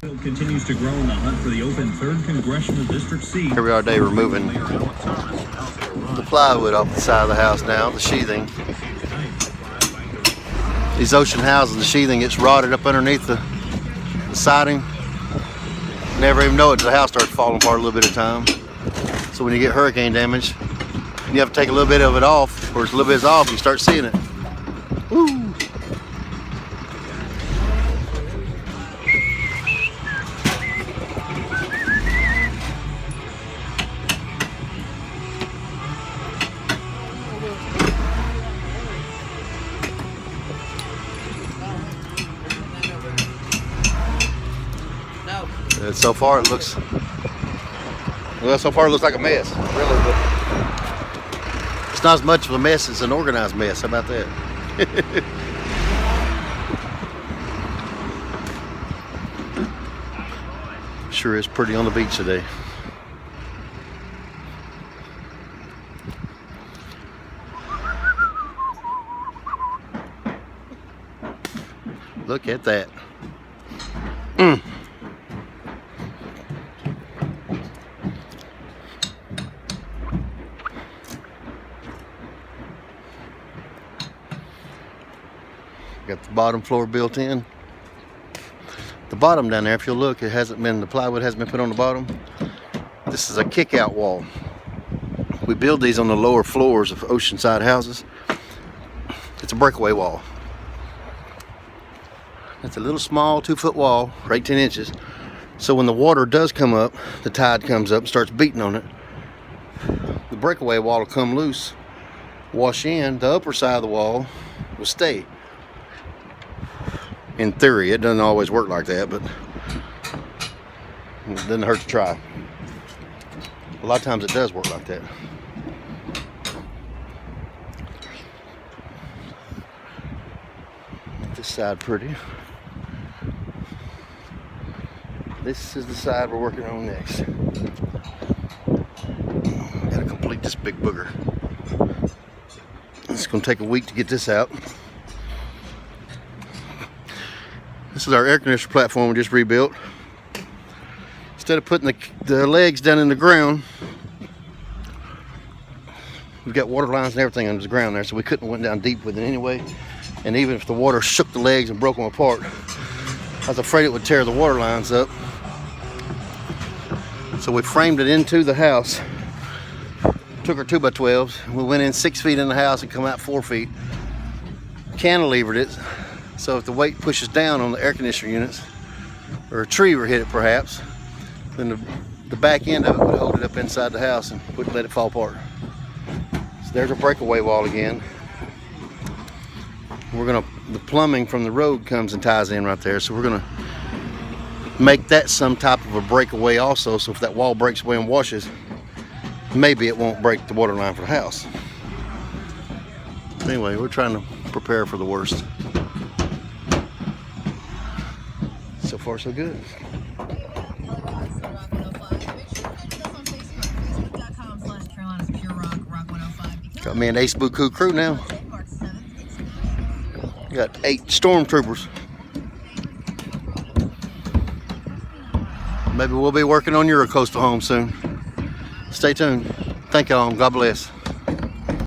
Continues to grow in the hunt for the open 3rd Congressional District seat. Here we are today removing the plywood off the side of the house now, the sheathing. These ocean houses, the sheathing gets rotted up underneath the siding. Never even know it until the house starts falling apart a little bit at a time. So when you get hurricane damage, you have to take a little bit of it off, or it's a little bit off, you start seeing it. Woo! And so far it looks, well, so far it looks like a mess, really, but it's not as much of a mess as an organized mess. How about that? Sure is pretty on the beach today. Look at that. Got the bottom floor built in. The bottom down there, if you'll look, it hasn't been, the plywood hasn't been put on the bottom. This is a kick-out wall. We build these on the lower floors of oceanside houses. It's a breakaway wall. It's a little small 2-foot wall, or 18 inches. So when the water does come up, the tide comes up and starts beating on it. The breakaway wall will come loose, wash in, the upper side of the wall will stay. In theory, it doesn't always work like that, but it doesn't hurt to try. A lot of times it does work like that. This side pretty. This is the side we're working on next. Gotta complete this big booger. It's gonna take a week to get this out. This is our air conditioner platform we just rebuilt. Instead of putting the legs down in the ground, we've got water lines and everything under the ground there, so we couldn't have went down deep with it anyway. And even if the water shook the legs and broke them apart, I was afraid it would tear the water lines up. So we framed it into the house. Took our 2x12s. We went in 6 feet in the house and come out 4 feet. Cantilevered it. So if the weight pushes down on the air conditioner units, or a tree were hit it perhaps, then the back end of it would hold it up inside the house and wouldn't let it fall apart. So there's a breakaway wall again. The plumbing from the road comes and ties in right there, so we're gonna make that some type of a breakaway also, so if that wall breaks away and washes, maybe it won't break the water line for the house. Anyway, we're trying to prepare for the worst. So far, so good. Got me an Ace Buku crew now. Got 8 stormtroopers. Maybe we'll be working on your coastal home soon. Stay tuned. Thank y'all. God bless.